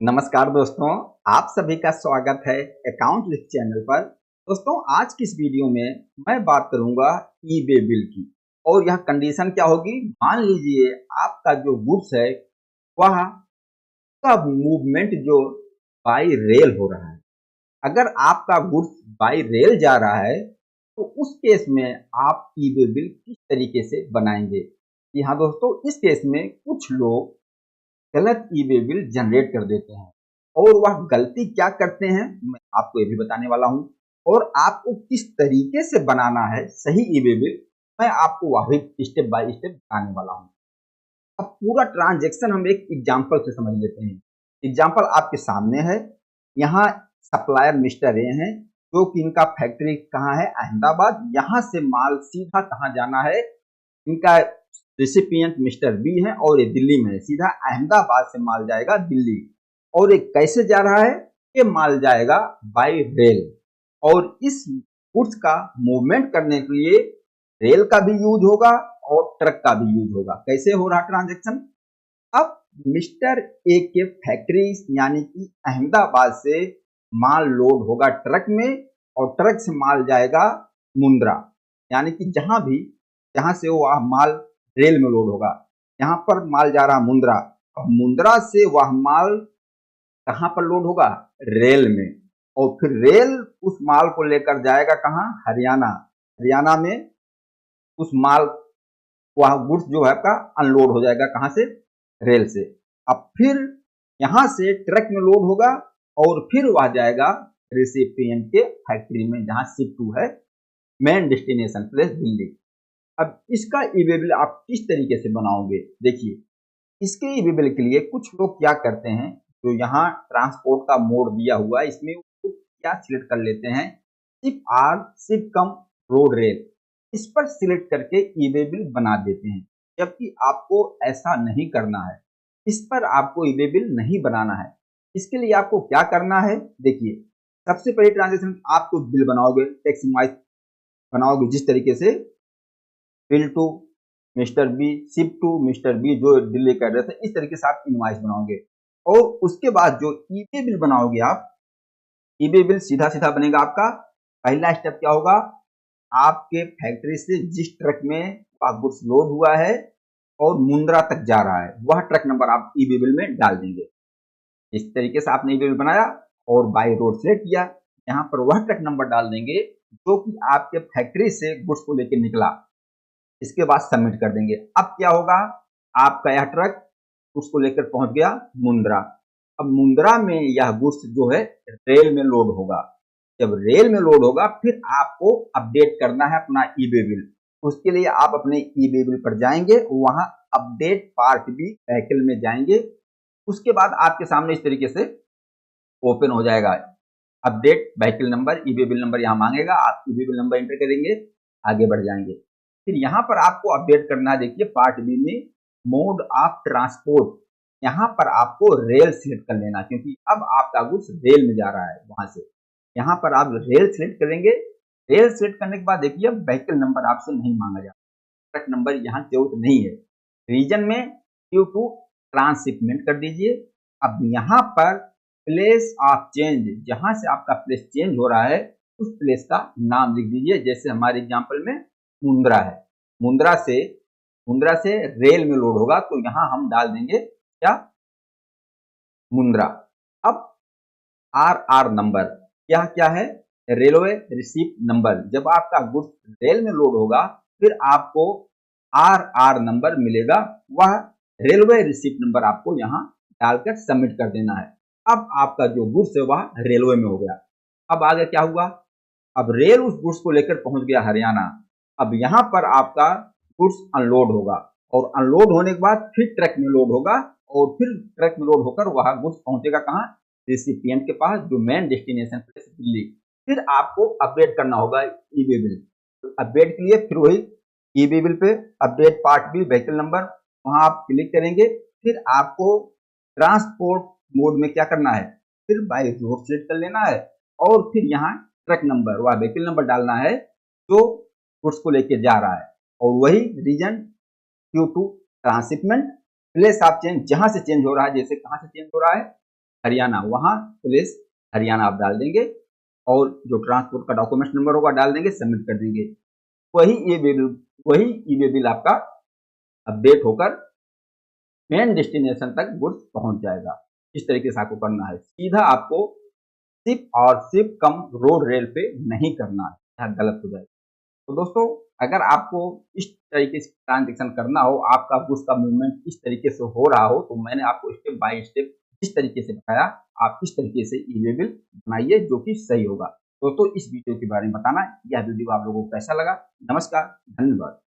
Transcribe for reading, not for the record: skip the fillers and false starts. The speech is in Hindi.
नमस्कार दोस्तों, आप सभी का स्वागत है अकाउंट लिस्ट चैनल पर। दोस्तों, आज की इस वीडियो में मैं बात करूंगा ई वे बिल की। और यह कंडीशन क्या होगी, मान लीजिए आपका जो गुड्स है वह का मूवमेंट जो बाई रेल हो रहा है। अगर आपका गुड्स बाई रेल जा रहा है तो उस केस में आप ई वे बिल किस तरीके से बनाएंगे। जी हाँ दोस्तों, इस केस में कुछ लोग गलत ई वे बिल जनरेट कर देते हैं और वह गलती क्या करते हैं मैं आपको ये भी बताने वाला हूं। और आपको किस तरीके से बनाना है सही ई वे बिल, मैं आपको वह भी स्टेप बाय स्टेप बताने वाला हूं। अब पूरा ट्रांजैक्शन हम एक एग्जांपल से समझ लेते हैं। एग्जांपल आपके सामने है। यहाँ सप्लायर मिस्टर ए हैं, जो कि इनका फैक्ट्री कहाँ है, अहमदाबाद। यहाँ से माल सीधा कहाँ जाना है, इनका रिसिपिएंट मिस्टर बी है और ये दिल्ली में है। सीधा अहमदाबाद से माल जाएगा दिल्ली। और ये कैसे जा रहा है, ये माल जाएगा बाय रेल। और इस गुड्स का मूवमेंट करने के लिए रेल का भी यूज होगा और ट्रक का भी यूज होगा। कैसे हो रहा ट्रांजेक्शन, अब मिस्टर ए के फैक्ट्री यानी कि अहमदाबाद से माल लोड होगा ट्रक में और ट्रक से माल जाएगा मुंद्रा, यानी कि जहां से वह माल रेल में लोड होगा। यहाँ पर माल जा रहा मुंद्रा और मुंद्रा से वह माल कहां पर लोड होगा, रेल में। और फिर रेल उस माल को लेकर जाएगा कहां, हरियाणा। हरियाणा में उस माल वह गुड्स जो है आपका अनलोड हो जाएगा कहां से, रेल से। अब फिर यहां से ट्रक में लोड होगा और फिर वह जाएगा रेसिपिएंट के फैक्ट्री में, जहां शिप टू है मेन डेस्टिनेशन प्लेस दिल्ली। अब इसका ई वे बिल आप किस तरीके से बनाओगे, देखिए। इसके ई वे बिल के लिए कुछ लोग क्या करते हैं, जो यहाँ ट्रांसपोर्ट का मोड दिया हुआ है इसमें वो क्या सिलेक्ट कर लेते हैं, शिप कम रोड रेल, इस पर सिलेक्ट करके ई वे बिल बना देते हैं। जबकि आपको ऐसा नहीं करना है, इस पर आपको ई वे बिल नहीं बनाना है। इसके लिए आपको क्या करना है, देखिए। सबसे पहले ट्रांजेक्शन आपको बिल बनाओगे, टैक्स इनवॉइस बनाओगे जिस तरीके से, bill to mister B, ship to mister B जो दिल्ली का एड्रेस है, इस तरीके से आप इनवॉइस बनाओगे। और उसके बाद जो ई वे बिल बनाओगे आप, ई वे बिल सीधा सीधा बनेगा आपका। पहला स्टेप क्या होगा, आपके फैक्ट्री से जिस ट्रक में गुड्स लोड हुआ है और मुंद्रा तक जा रहा है, वह ट्रक नंबर आप ई वे बिल में डाल देंगे। इस तरीके से आपने ई वे बिल बनाया और बाय रोड सेलेक्ट किया। यहाँ पर वह ट्रक नंबर डाल देंगे जो कि आपके फैक्ट्री से गुड्स को लेकर निकला। इसके बाद सबमिट कर देंगे। अब क्या होगा, आपका यह ट्रक उसको लेकर पहुंच गया मुंद्रा। अब मुंद्रा में यह गुड्स जो है रेल में लोड होगा। जब रेल में लोड होगा फिर आपको अपडेट करना है अपना ई वे बिल। उसके लिए आप अपने ई वे बिल पर जाएंगे, वहां अपडेट पार्ट बी व्हीकल में जाएंगे। उसके बाद आपके सामने इस तरीके से ओपन हो जाएगा अपडेट व्हीकल नंबर, ई वे बिल नंबर यहाँ मांगेगा, आप ई वे बिल नंबर एंटर करेंगे, आगे बढ़ जाएंगे। फिर यहाँ पर आपको अपडेट करना है, देखिए पार्ट बी में मोड ऑफ ट्रांसपोर्ट, यहाँ पर आपको रेल सिलेक्ट कर लेना, क्योंकि अब आपका गुड्स रेल में जा रहा है वहां से। यहाँ पर आप रेल सिलेक्ट करेंगे। रेल सिलेक्ट करने के बाद देखिए अब व्हीकल नंबर आपसे नहीं मांगा जाता, ट्रक नंबर यहाँ जरूरत नहीं है। रीजन में ड्यू टू ट्रांसशिपमेंट कर दीजिए। अब यहाँ पर प्लेस ऑफ चेंज, जहां से आपका प्लेस चेंज हो रहा है उस प्लेस का नाम लिख दीजिए। जैसे हमारे एग्जांपल में मुंद्रा है, मुंद्रा से रेल में लोड होगा तो यहां हम डाल देंगे क्या, मुंद्रा। अब आर नंबर, यह क्या है, रेलवे रिसीप्ट नंबर। जब आपका गुड्स रेल में लोड होगा फिर आपको आर नंबर मिलेगा, वह रेलवे रिसीप्ट नंबर आपको यहाँ डालकर सबमिट कर देना है। अब आपका जो गुड्स है वह रेलवे में हो गया। अब आगे क्या हुआ, अब रेल उस गुड्स को लेकर पहुंच गया हरियाणा। अब यहाँ पर आपका गुड्स अनलोड होगा और अनलोड होने के बाद फिर ट्रक में लोड होगा और फिर ट्रक में लोड होकर वह गुड्स पहुंचेगा कहाँ, रिसिपिएंट के पास, जो मेन डेस्टिनेशन प्लेस दिल्ली। फिर आपको अपडेट करना होगा ई वे बिल। तो अपडेट के लिए फिर वही ई वे बिल पे update part B vehicle number, वहां आप क्लिक करेंगे। फिर आपको ट्रांसपोर्ट मोड में क्या करना है, फिर बाय रोड सेलेक्ट कर लेना है और फिर यहाँ ट्रक नंबर व व्हीकल नंबर डालना है जो गुड्स को लेके जा रहा है। और वही reason due to transshipment, place of change, जहां से चेंज हो रहा है, जैसे कहां से चेंज हो रहा है, हरियाणा, वहाँ प्लेस हरियाणा आप डाल देंगे और जो ट्रांसपोर्ट का डॉक्यूमेंट नंबर होगा डाल देंगे, सबमिट कर देंगे। वही ई वे बिल आपका अपडेट होकर मेन डेस्टिनेशन तक गुड्स पहुंच जाएगा। इस तरीके से आपको करना है। सीधा आपको शिप और शिप कम रोड रेल पे नहीं करना है, यहाँ गलत हो जाएगा। तो दोस्तों, अगर आपको इस तरीके से ट्रांजेक्शन करना हो, आपका गुड्स का मूवमेंट इस तरीके से हो रहा हो, तो मैंने आपको स्टेप बाय स्टेप जिस तरीके से बताया, आप इस तरीके से ई वे बिल बनाइए जो कि सही होगा। दोस्तों, इस वीडियो के बारे में बताना, यह वीडियो आप लोगों को कैसा लगा। नमस्कार, धन्यवाद।